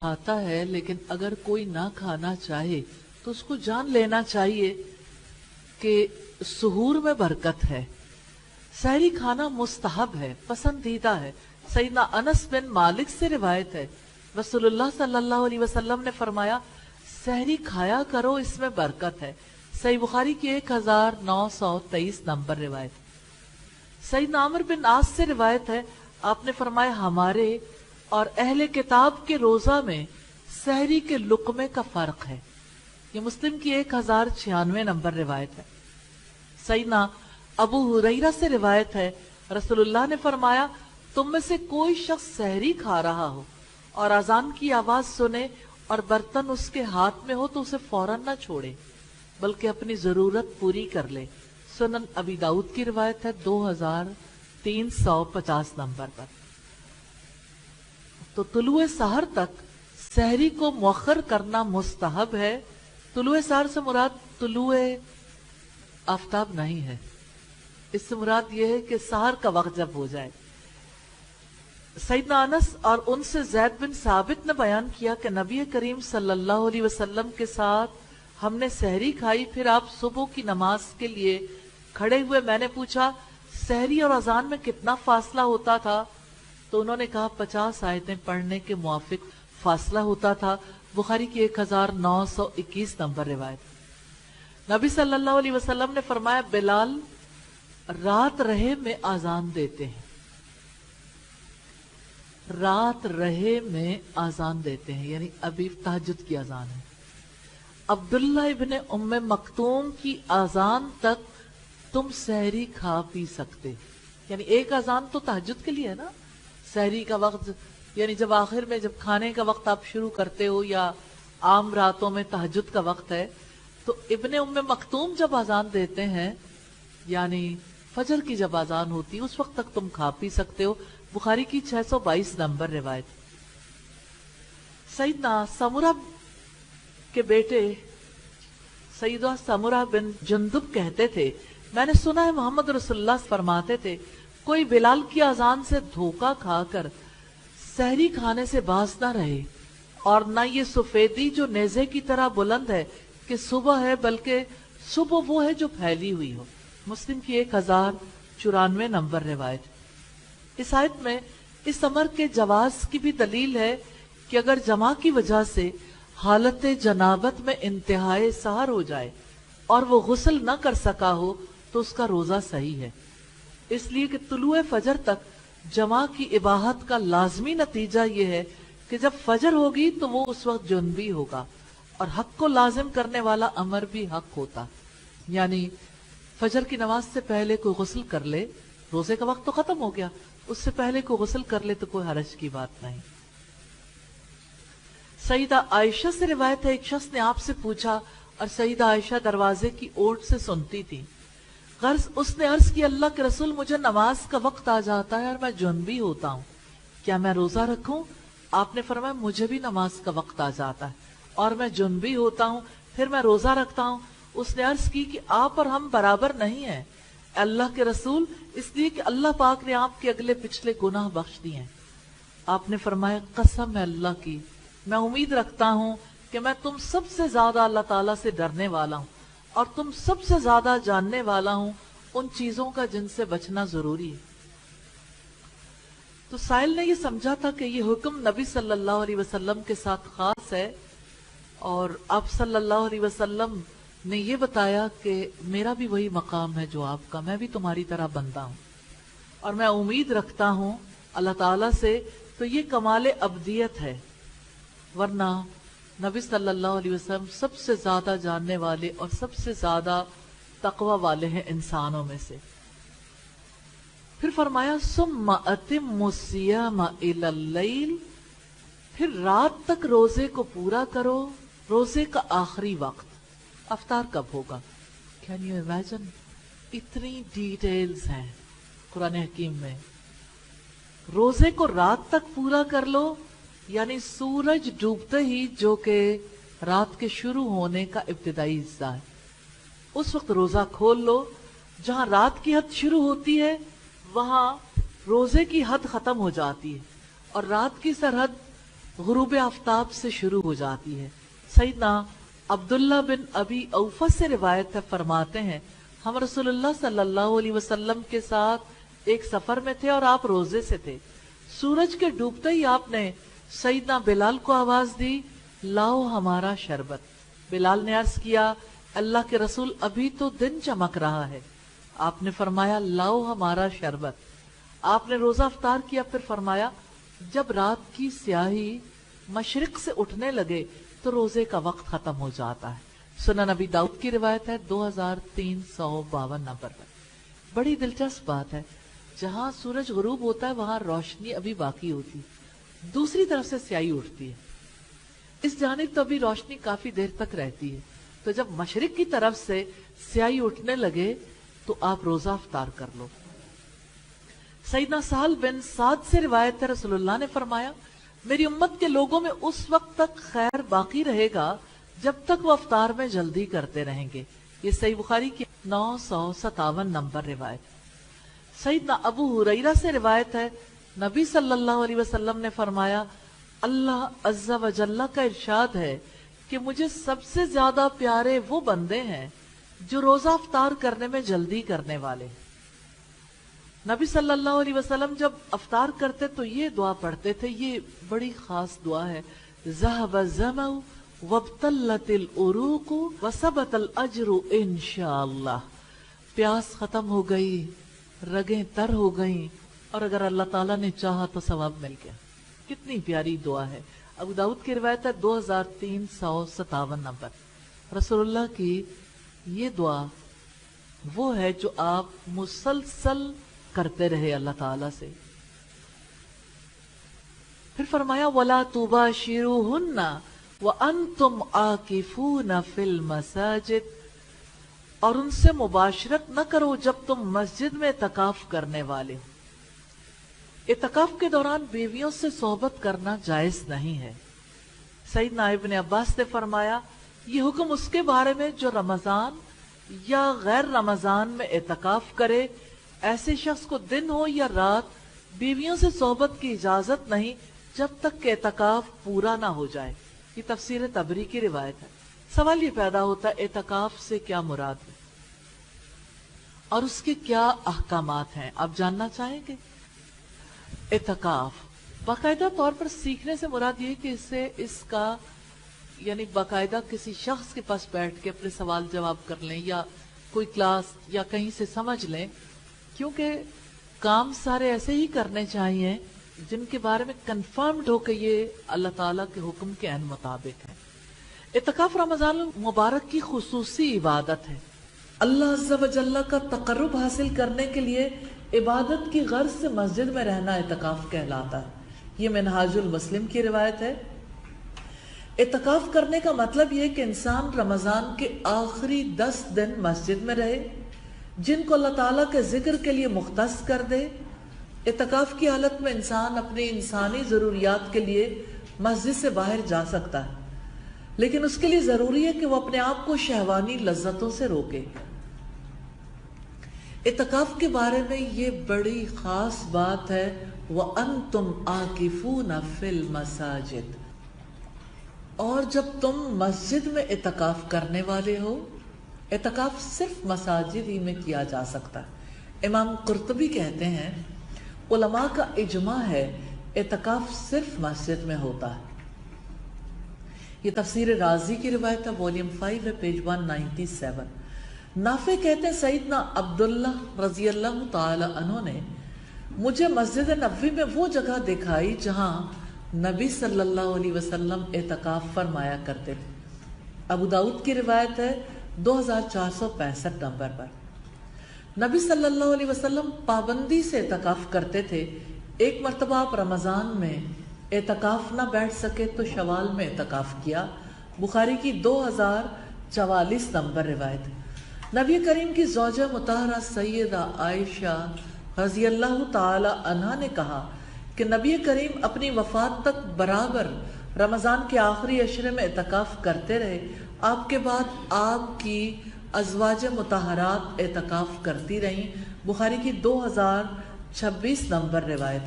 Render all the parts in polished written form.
खाता है, लेकिन अगर कोई ना खाना चाहे तो उसको जान लेना चाहिए कि सुहूर में बरकत है। सहरी खाना मुस्तहब है, पसंदीदा है। सैयदना अनस बिन मालिक से रिवायत है, रसूलुल्लाह सल्लल्लाहु अलैहि वसल्लम ने फरमाया, सहरी खाया करो, इसमें बरकत है। सही बुखारी की 1923 नंबर रिवायत। सैयदना आमिर बिन आस से रिवायत है, आपने फरमाया, हमारे और अहले किताब के रोजा में सहरी के लुकमे का फर्क है। ये मुस्लिम की 1096 नंबर रिवायत है। सैयदना अबू हुरैरा से रिवायत है, रसूलुल्लाह ने फरमाया, तुम में से कोई शख्स सहरी खा रहा हो और अजान की आवाज सुने और बर्तन उसके हाथ में हो तो उसे फौरन ना छोड़े, बल्कि अपनी जरूरत पूरी कर ले। सुनन अबी दाऊद की रिवायत है 2350 नंबर पर। तो तुलुए सहर तक सहरी को मुअख्खर करना मुस्तहब है। तुलुए सहर से मुराद तुलुए आफताब नहीं है, इससे मुराद यह है कि सहर का वक्त जब हो जाए। सैयदना अनस और उनसे ज़ैद बिन साबित ने बयान किया कि नबी करीम सल्लल्लाहु अलैहि वसल्लम के साथ हमने सहरी खाई, फिर आप सुबह की नमाज के लिए खड़े हुए। मैंने पूछा, सहरी और अजान में कितना फासला होता था? तो उन्होंने कहा, 50 आयतें पढ़ने के मुआफिक फासला होता था। बुखारी की 1921 नंबर रिवायत। नबी सल्लल्लाहु अलैहि वसल्लम ने फरमाया, बिलाल रात रहे में आजान देते हैं, रात रहे में आजान देते हैं, यानी अभी तहज्जुद की आजान है। अब्दुल्ला इब्ने उम्मे मक्तूम की आजान तक तुम सहरी खा पी सकते, यानी एक आजान तो तहज्जुद के लिए है ना। सहरी का वक्त यानी जब आखिर में जब खाने का वक्त आप शुरू करते हो, या आम रातों में तहज्जुद का वक्त है, तो इब्ने उम्मे मक्तूम जब आजान देते हैं, यानी फजर की जब आजान होती है, उस वक्त तक तुम खा पी सकते हो। बुखारी की 622 नंबर रिवायत। सैयदना समुरा के बेटे सैयदा समुरा बिन जुंदुब कहते थे, मैंने सुना है मोहम्मद रसूलुल्लाह फरमाते थे, कोई बिलाल की आजान से धोखा खाकर सहरी खाने से बाज ना रहे, और ना ये सफेदी जो नेज़े की तरह बुलंद है कि सुबह है, बल्कि सुबह वो है जो फैली हुई हो। मुस्लिम की 1094 नंबर रिवायत। इस आयत में इस अमर के जवाज की भी दलील है कि अगर जमा की वजह से हालत जनाबत में इंतहाए सहर हो जाए और वो गुस्ल न कर सका हो तो उसका रोजा सही है, इसलिए कि तुलुए फजर तक जमा की इबाहत का लाजमी नतीजा ये है कि जब फजर होगी तो वो उस वक्त जुनबी होगा, और हक को लाजिम करने वाला अमर भी हक होता। यानी फजर की नमाज से पहले कोई गुस्ल कर ले, रोजे का वक्त तो खत्म हो गया, उससे पहले कोई गुस्ल कर ले तो कोई हरज की बात नहीं। सईदा आयशा से रिवायत है, एक शख्स ने आपसे पूछा और सईदा आयशा दरवाजे की ओट से सुनती थी। गर्ज उसने अर्ज की, अल्लाह के रसूल, मुझे नमाज का वक्त आ जाता है और मैं जुनबी होता हूँ, क्या मैं रोजा रखूं? आपने फरमाया, मुझे भी नमाज का वक्त आ जाता है और मैं जुनबी होता हूँ, फिर मैं रोजा रखता हूँ। उसने अर्ज की कि आप और हम बराबर नहीं हैं अल्लाह के रसूल, इसलिए कि अल्लाह पाक ने आपके अगले पिछले गुनाह बख्श दिए हैं। आपने फरमाया, कसम है अल्लाह की, मैं उम्मीद रखता हूं कि मैं तुम सबसे ज्यादा अल्लाह ताला से डरने वाला हूं और तुम सबसे ज्यादा जानने वाला हूं उन चीजों का जिनसे बचना जरूरी है। तो साहिल ने यह समझा था कि यह हुक्म नबी सल्लल्लाहु अलैहि वसल्लम के साथ खास है, और आप सल्लल्लाहु अलैहि वसल्लम ने यह बताया कि मेरा भी वही मकाम है जो आपका, मैं भी तुम्हारी तरह बंदा हूं और मैं उम्मीद रखता हूं अल्लाह ताला से। तो ये कमाल अब्दियत है, वरना नबी सल्लल्लाहु अलैहि वसल्लम सबसे ज्यादा जानने वाले और सबसे ज्यादा तकवा वाले हैं इंसानों में से। फिर फरमाया, सुम्मा अतिम्मु सियामा इलल लैल, फिर रात तक रोजे को पूरा करो। रोजे का आखिरी वक्त अफ्तार कब होगा? Can you imagine? इतनी डिटेल्स हैं कुरान हकीम में। रोजे को रात तक पूरा कर लो, यानी सूरज डूबते ही, जो कि रात के शुरू होने का इब्तिदाई हिस्सा है, उस वक्त रोजा खोल लो। जहां रात की हद शुरू होती है वहां रोजे की हद खत्म हो जाती है, और रात की सरहद गुरूब आफ्ताब से शुरू हो जाती है। सैयदना अब्दुल्ला बिन अबी औफा से रिवायत है, फरमाते हैं हम रसूलुल्लाह सल्लल्लाहु अलैहि वसल्लम के साथ एक सफर में थे और आप रोजे से थे। सूरज के डूबते ही आपने सैयदना बिलाल को आवाज दी, लाओ हमारा शरबत। बिलाल ने अर्ज किया, अल्लाह के रसूल अभी तो दिन चमक रहा है। आपने फरमाया, लाओ हमारा शरबत। आपने रोजा अफ्तार किया, फिर फरमाया, जब रात की स्याही मशरिक से उठने लगे तो रोजे का वक्त खत्म हो जाता है। सुनन नबी दाऊद की रिवायत है 2352 नंबर पर। बड़ी दिलचस्प बात है, जहां सूरज गुरूब होता है वहां रोशनी अभी बाकी होती है, दूसरी तरफ से स्याही उठती है। इस जानिब तो अभी रोशनी काफी देर तक रहती है, तो जब मशरिक की तरफ से स्याही उठने लगे तो आप रोजा अफ्तार कर लो। सैयदना साल बिन साद से रिवायत है, रसूलुल्लाह ने फरमाया, मेरी उम्मत के लोगों में उस वक्त तक खैर बाकी रहेगा जब तक वो अफ्तार में जल्दी करते रहेंगे। ये सही बुखारी की 957 नंबर रिवायत। सैयदना अबू हुरैरा से रिवायत है, नबी सल्लल्लाहु अलैहि वसल्लम ने फरमाया, अल्लाह अज़्ज़ा व जल्ला का इरशाद है कि मुझे सबसे ज्यादा प्यारे वो बंदे हैं जो रोजा अफ्तार करने में जल्दी करने वाले। नबी सल्लल्लाहु अलैहि वसल्लम जब अफ्तार करते तो ये दुआ पढ़ते थे, ये बड़ी खास दुआ है, ज़हब ज़मउ वब्तल्लतिल उरूक़ु वसबतल अज्रु इंशाअल्लाह। प्यास खत्म हो गई, रगें तर हो गई, और अगर अल्लाह ताला ने चाहा तो सवाब मिल गया। कितनी प्यारी दुआ है। अबू दाऊद की रिवायत है 2357 नंबर। रसूलुल्लाह की ये दुआ वो है जो आप मुसलसल करते रहे अल्लाह ताला से। फिर फरमाया, वला तुबाशिरुहुन्ना व अंतुम आकिफून फिल मसाजिद, और उनसे मुबाशरत न करो जब तुम मस्जिद में इतकाफ करने वाले हो। इतकाफ के दौरान बीवियों से सोहबत करना जायज नहीं है। सैयदना इब्न अब्बास ने फरमाया, ये हुक्म उसके बारे में जो रमजान या गैर रमजान में इतकाफ करे, ऐसे शख्स को दिन हो या रात बीवियों से सोहबत की इजाजत नहीं जब तक कि इतकाफ पूरा ना हो जाए। ये तफसीर तबरी की रिवायत है। सवाल ये पैदा होता है, इतकाफ से क्या मुराद है और उसके क्या अहकामात हैं, आप जानना चाहेंगे? इतकाफ बाकायदा तौर पर सीखने से मुराद ये कि इससे इसका यानी बाकायदा किसी शख्स के पास बैठ के अपने सवाल जवाब कर लें या कोई क्लास या कहीं से समझ लें, क्योंकि काम सारे ऐसे ही करने चाहिए जिनके बारे में कंफर्म्ड हो कि ये अल्लाह ताला के हुक्म के अन मुताबिक है। इतकाफ रमजान मुबारक की खुसूसी इबादत है। अल्लाह अज़्ज़ा व जल्ला का तक़र्रुब हासिल करने के लिए इबादत की गर्ज से मस्जिद में रहना इतकाफ कहलाता है। ये मिनहाजुल मुस्लिम की रिवायत है। इतकाफ करने का मतलब यह कि इंसान रमजान के आखिरी 10 दिन मस्जिद में रहे, जिनको अल्लाह ताला के जिक्र के लिए मुख्तस कर दे। इतकाफ की हालत में इंसान अपनी इंसानी जरूरियात के लिए मस्जिद से बाहर जा सकता है, लेकिन उसके लिए जरूरी है कि वो अपने आप को शहवानी लज्जतों से रोके। इतकाफ के बारे में ये बड़ी खास बात है, वह अंतुम आकिफून फिल मसाजिद, और जब तुम मस्जिद में इतकाफ करने वाले हो, इतकाफ सिर्फ मसाजिद ही में किया जा सकता है। इमाम कुर्तुबी कहते हैं, उलमा का इजमा है इतकाफ सिर्फ मस्जिद में होता है। ये तफसीर राजी की रिवायत है, वॉल्यूम 5 है, पेज 197। नाफे कहते हैं, सईदना अब्दुल्ला रजी अल्लाह ताला अन्हु ने मुझे मस्जिद नबवी में वो जगह दिखाई जहां नबी सल्लल्लाहु अलैहि वसल्लम इतकाफ फरमाया करते थे। अबू दाऊद की रिवायत है 2465 नंबर पर। नबी सल्लल्लाहु अलैहि वसल्लम पाबंदी से इतकाफ करते थे। एक मर्तबा आप रमजान में इतकाफ ना बैठ सके तो शवाल में इतकाफ किया। बुखारी की 2044 नंबर रिवायत। नबी करीम की ज़ौजा मुतहरा सैयदा आयशा रज़ी अल्लाह ताला अन्हा ने कहा कि नबी करीम अपनी वफात तक बराबर रमज़ान के आखिरी अशरे में इतकाफ करते रहे। आपके बाद आपकी अज़वाज मुतहरात इतकाफ करती रहीं। बुखारी की 2026 नंबर रिवायत।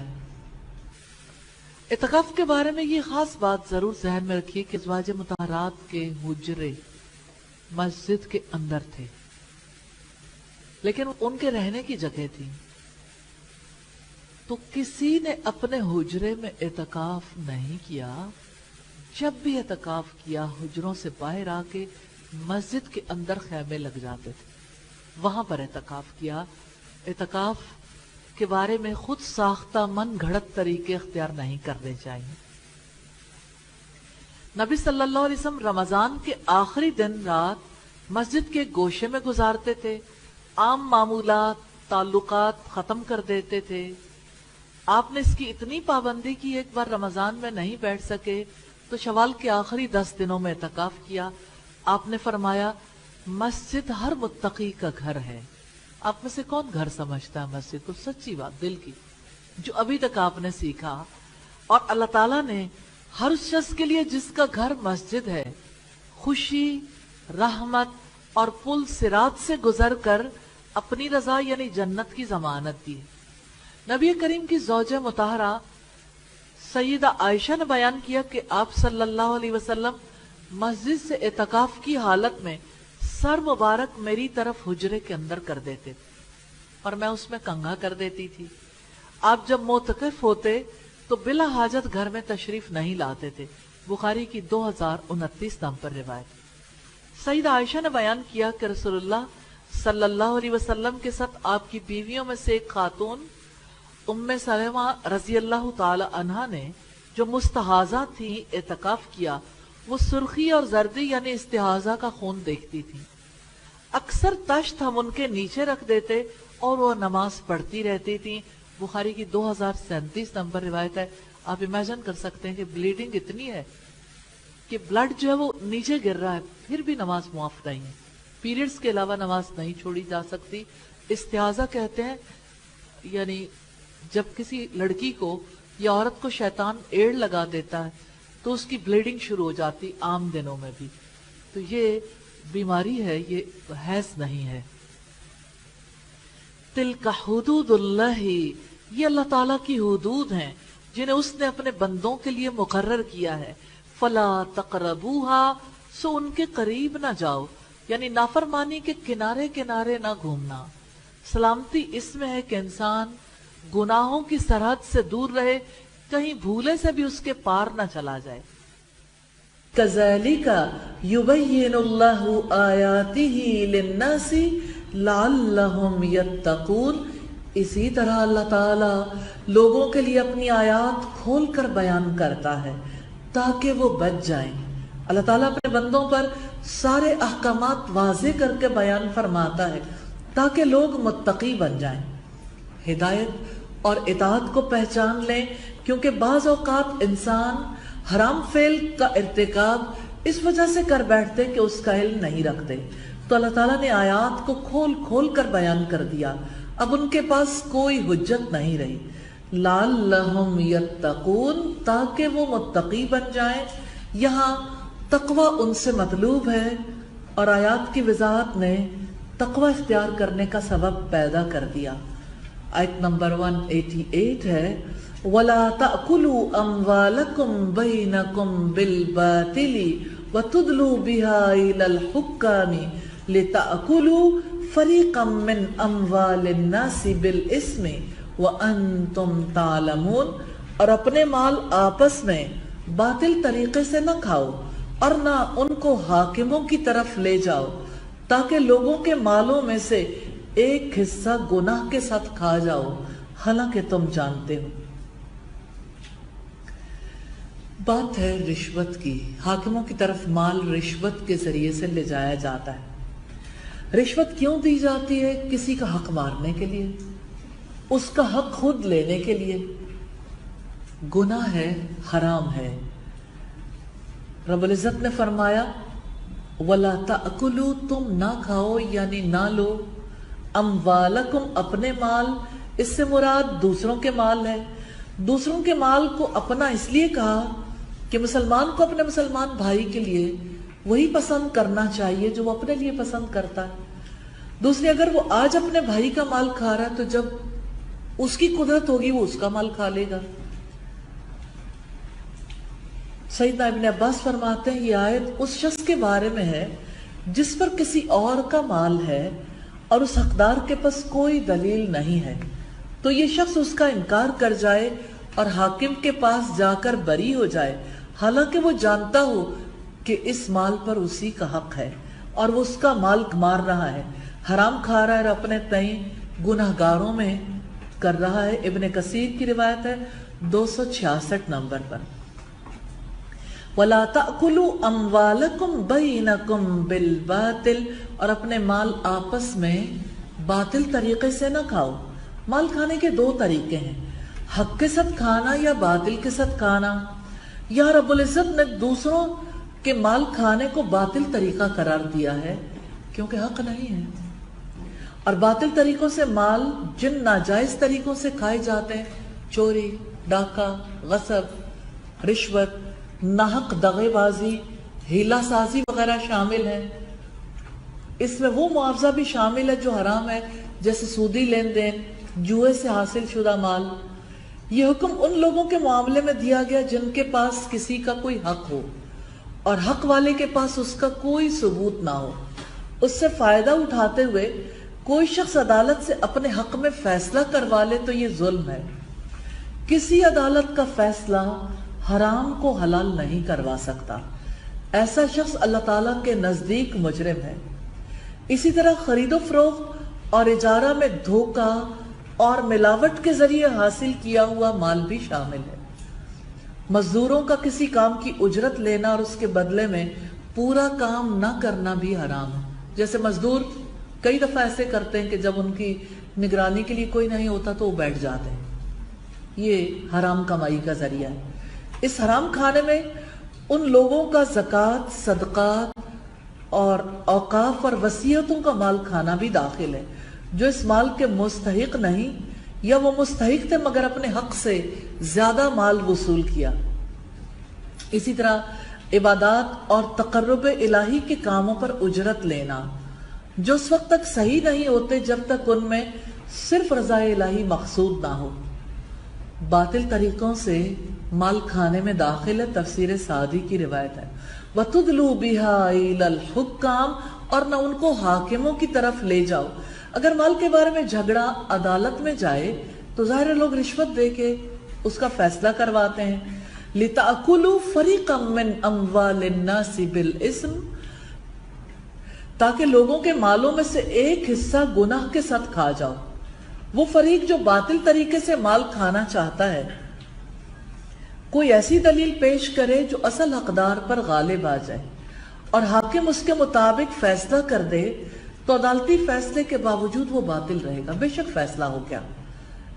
اعتکاف کے بارے میں یہ خاص بات ضرور ذہن میں رکھیے کہ ازواج مطہرات کے حجرے مسجد کے اندر تھے، لیکن ان کے رہنے کی جگہ تھی، تو کسی نے اپنے حجرے میں اعتکاف نہیں کیا۔ جب بھی اعتکاف کیا حجروں سے باہر آ کے مسجد کے اندر خیمے لگ جاتے تھے، وہاں پر اعتکاف کیا۔ اعتکاف کے بارے میں خود ساختہ من گھڑت طریقے اختیار نہیں کرنے چاہیے۔ نبی صلی اللہ علیہ وسلم رمضان کے آخری دن رات مسجد کے گوشے میں گزارتے تھے، عام معمولات تعلقات ختم کر دیتے تھے۔ آپ نے اس کی اتنی پابندی کی، ایک بار رمضان میں نہیں بیٹھ سکے تو شوال کے آخری 10 دنوں میں اعتکاف کیا۔ آپ نے فرمایا مسجد ہر متقی کا گھر ہے۔ آپ میں سے کون گھر سمجھتا ہے مسجد کو؟ سچی بات دل کی جو ابھی تک آپ نے سیکھا۔ اور اللہ تعالیٰ نے ہر اس شخص کے لیے جس کا گھر مسجد ہے خوشی، رحمت اور پل صراط سے گزر کر اپنی رضا یعنی جنت کی ضمانت دی ہے۔ نبی کریم کی زوجہ مطہرہ سیدہ عائشہ نے بیان کیا کہ آپ صلی اللہ علیہ وسلم مسجد سے اعتکاف کی حالت میں سر مبارک میری طرف حجرے کے اندر کر دیتے تھے اور میں اس میں کنگھا کر دیتی تھی۔ آپ جب معتکف ہوتے تو بلا حاجت گھر میں تشریف نہیں لاتے تھے۔ بخاری کی 2029 نمبر روایت۔ سیدہ عائشہ نے بیان کیا کہ رسول اللہ صلی اللہ علیہ وسلم کے ساتھ آپ کی بیویوں میں سے ایک خاتون ام سلمہ رضی اللہ تعالی عنہا نے جو مستحاضہ تھی اعتکاف کیا، وہ سرخی اور زردی یعنی استحاضہ کا خون دیکھتی تھی۔ اکثر تشت ہم ان کے نیچے رکھ دیتے اور وہ نماز پڑھتی رہتی تھی۔ بخاری کی 2037 نمبر روایت ہے۔ آپ امیجن کر سکتے ہیں کہ بلیڈنگ اتنی ہے کہ بلڈ جو ہے وہ نیچے گر رہا ہے، پھر بھی نماز معاف نہیں ہے۔ پیریڈز کے علاوہ نماز نہیں چھوڑی جا سکتی۔ استحاضہ کہتے ہیں یعنی جب کسی لڑکی کو یا عورت کو شیطان ایڑ لگا دیتا ہے تو اس کی بلیڈنگ شروع ہو جاتی عام دنوں میں بھی، تو یہ بیماری ہے، یہ حیض نہیں ہے۔ تلک حدود اللہ، یہ اللہ تعالیٰ کی حدود ہیں جنہیں اس نے اپنے بندوں کے لیے مقرر کیا ہے۔ فلا تقربوها، سو ان کے قریب نہ جاؤ، یعنی نافرمانی کے کنارے کنارے نہ گھومنا۔ سلامتی اس میں ہے کہ انسان گناہوں کی سرحد سے دور رہے، کہیں بھولے سے بھی اس کے پار نہ چلا جائے۔ کذالک یبین اللہ آیاتہ للناس لعلہم یتقون، اسی طرح اللہ تعالیٰ لوگوں کے لیے اپنی آیات کھول کر بیان کرتا ہے تاکہ وہ بچ جائیں۔ اللہ تعالیٰ اپنے بندوں پر سارے احکامات واضح کر کے بیان فرماتا ہے تاکہ لوگ متقی بن جائیں، ہدایت اور اطاعت کو پہچان لیں، کیونکہ بعض اوقات انسان حرام فعل کا ارتکاب اس وجہ سے کر بیٹھتے کہ اس کا علم نہیں رکھتے۔ تو اللہ تعالیٰ نے آیات کو کھول کھول کر بیان کر دیا، اب ان کے پاس کوئی حجت نہیں رہی۔ لعلہم یتقون، تاکہ وہ متقی بن جائیں۔ یہاں تقوی ان سے مطلوب ہے اور آیات کی وضاحت نے تقوی اختیار کرنے کا سبب پیدا کر دیا۔ آیت نمبر 188 ہے وَلَا تَأْكُلُوا أَمْوَالَكُمْ بَيْنَكُمْ بِالْبَاطِلِ وَتُدْلُوا بِهَا إِلَى الْحُكَّامِ لِتَأْكُلُوا فَرِيقًا مِّنْ أَمْوَالِ النَّاسِ بِالْإِثْمِ وَأَنْتُمْ تَعْلَمُونَ، اور اپنے مال آپس میں باطل طریقے سے نہ کھاؤ اور نہ ان کو حاکموں کی طرف لے جاؤ تاکہ لوگوں کے مالوں میں سے ایک حصہ گناہ کے ساتھ کھا جاؤ حالانکہ تم جانتے ہو۔ بات ہے رشوت کی، حاکموں کی طرف مال رشوت کے ذریعے سے لے جایا جاتا ہے۔ رشوت کیوں دی جاتی ہے؟ کسی کا حق مارنے کے لیے، اس کا حق خود لینے کے لیے۔ گناہ ہے، حرام ہے۔ رب العزت نے فرمایا وَلَا تَأْكُلُوا، تم نہ کھاؤ یعنی نہ لو، اموالکم، اپنے مال، اس سے مراد دوسروں کے مال ہے۔ دوسروں کے مال کو اپنا اس لیے کہا کہ مسلمان کو اپنے مسلمان بھائی کے لیے وہی پسند کرنا چاہیے جو وہ اپنے لیے پسند کرتا ہے۔ دوسری، اگر وہ آج اپنے بھائی کا مال کھا رہا ہے تو جب اس کی قدرت ہوگی وہ اس کا مال کھا لے گا۔ सैयदना इब्न अब्बास फरमाते हैं ये आयत उस शख्स के बारे में है जिस पर किसी और का माल है और उस हकदार के पास कोई दलील नहीं है, तो ये शख्स उसका इनकार कर जाए और हाकिम के पास जाकर बरी हो जाए, हालांकि वो जानता हो कि इस माल पर उसी का हक है और वो उसका माल मार रहा है, हराम खा रहा है और अपने तय गुनहगारों में कर रहा है। इब्न कसीर की रिवायत है 266 नंबर पर। वला ताकुलू अम्वालकुम बैनकुम बिल बातिल, और अपने माल आपस में बातिल तरीके से ना खाओ। माल खाने के दो तरीके हैं, हक के साथ खाना या बातिल के साथ खाना। या रब्बुल इज्जत ने दूसरों के माल खाने को बातिल तरीका करार दिया है क्योंकि हक नहीं है, और बातिल तरीकों से माल जिन नाजायज तरीकों से खाए जाते हैं, चोरी, डाका, गसब, रिश्वत, नाहक दगेबाजी, हीला साजी वगैरह शामिल है। इसमें वो मुआवजा भी शामिल है जो हराम है, जैसे सूदी लेन देन, जुए से हासिल शुदा माल। ये हुक्म उन लोगों के मामले में दिया गया जिनके पास किसी का कोई हक हो और हक वाले के पास उसका कोई सबूत ना हो। उससे फायदा उठाते हुए कोई शख्स अदालत से अपने हक में फैसला करवा ले तो ये जुल्म है। किसी अदालत का फैसला हराम को हलाल नहीं करवा सकता। ऐसा शख्स अल्लाह ताला के नजदीक मुजरिम है। इसी तरह खरीदो फरोख्त और इजारा में धोखा और मिलावट के जरिए हासिल किया हुआ माल भी शामिल है। मजदूरों का किसी काम की उजरत लेना और उसके बदले में पूरा काम ना करना भी हराम है। जैसे मजदूर कई दफा ऐसे करते हैं कि जब उनकी निगरानी के लिए कोई नहीं होता तो वो बैठ जाते हैं, ये हराम कमाई का जरिया है। इस हराम खाने में उन लोगों का ज़कात, सदक़ात और औकाफ और वसीयतों का माल खाना भी दाखिल है जो इस माल के मुस्तहिक नहीं, या वो मुस्तहिक थे मगर अपने हक से ज्यादा माल वसूल किया। इसी तरह इबादत और तकर्रुब इलाही के कामों पर उजरत लेना जो उस वक्त तक सही नहीं होते जब तक उनमें सिर्फ रज़ा इलाही मकसूद ना हो, बातिल तरीकों से माल खाने में दाखिल है। तफसीर सादी की रिवायत है, वतुदलू बिहा इलल हुक्काम, और न उनको हाकिमों की तरफ ले जाओ। अगर माल के बारे में झगड़ा अदालत में जाए तो ज़ाहिर लोग रिश्वत दे के उसका फैसला करवाते हैं। लिताकुलू फरीक़म मिन अम्वालिन नासी बिल इस्म, ताकि लोगों के मालों में से एक हिस्सा गुनाह के साथ खा जाओ। वो फरीक जो बातिल तरीके से माल खाना चाहता है कोई ऐसी दलील पेश करे जो असल हकदार पर गालिब आ जाए और हाकिम उसके मुताबिक फैसला कर दे तो अदालती फैसले के बावजूद वो बातिल रहेगा, बेशक फैसला हो क्या।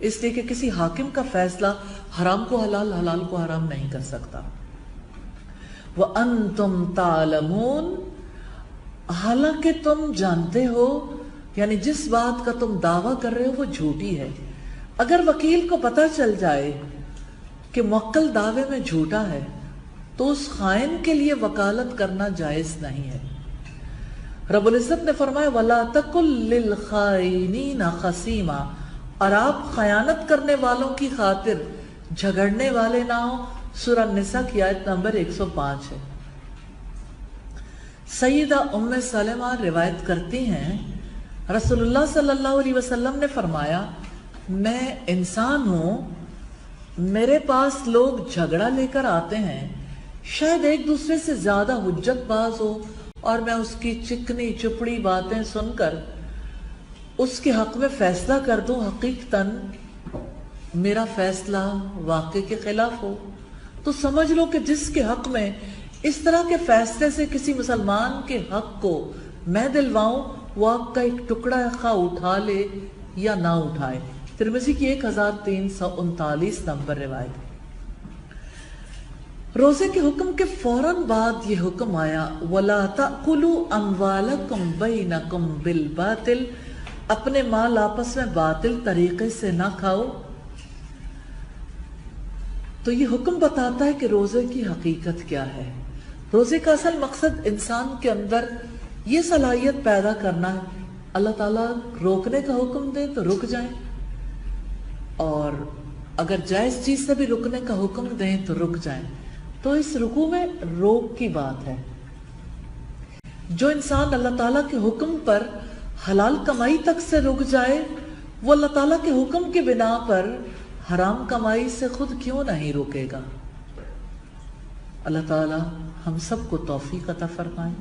इसलिए कि किसी हाकिम का फैसला हराम को हलाल, हलाल को हराम नहीं कर सकता। व अंतुम तालमून, हालांकि तुम जानते हो, यानी जिस बात का तुम दावा कर रहे हो वो झूठी है। अगर वकील को पता चल जाए कि मुवक्किल दावे में झूठा है तो उस खाइन के लिए वकालत करना जायज नहीं है। रब्बुल इज्जत ने फरमाया वला तकुल लिल खाइनीना खसीमा, और आप खयानत करने वालों की खातिर झगड़ने वाले ना हो। सूरह निसा की आयत नंबर 105 है। सैयदा उम्मे सलमा रिवायत करती हैं रसूलुल्लाह सल्लल्लाहु अलैहि वसल्लम ने फरमाया, मैं इंसान हूं, मेरे पास लोग झगड़ा लेकर आते हैं, शायद एक दूसरे से ज्यादा हुज्जतबाज हो और मैं उसकी चिकनी चुपड़ी बातें सुनकर उसके हक में फैसला कर दूं, हकीकतन मेरा फैसला वाक़े के खिलाफ हो, तो समझ लो कि जिसके हक में इस तरह के फैसले से किसी मुसलमान के हक को मैं दिलवाऊं वो आपका एक टुकड़ा खा उठा ले या ना उठाए। तिरमिज़ी की 1339 नंबर रिवायत। रोजे के हुक्म के फौरन बाद ये हुक्म आया वला ताकुलू अम्वालकुम बैनकुम बिल बातिल, अपने माल आपस में बातिल तरीके से ना खाओ। तो ये हुक्म बताता है कि रोजे की हकीकत क्या है। रोजे का असल मकसद इंसान के अंदर ये सलाहियत पैदा करना है, अल्लाह ताला रोकने का हुक्म दे तो रुक जाए, और अगर जायज चीज से भी रुकने का हुक्म दें तो रुक जाए, تو اس رکوع میں روک کی بات ہے. جو انسان اللہ تعالیٰ کے حکم پر حلال کمائی تک سے رک جائے وہ اللہ تعالیٰ کے حکم کی بنا پر حرام کمائی سے خود کیوں نہیں روکے گا. اللہ تعالیٰ ہم سب کو توفیق عطا فرمائے.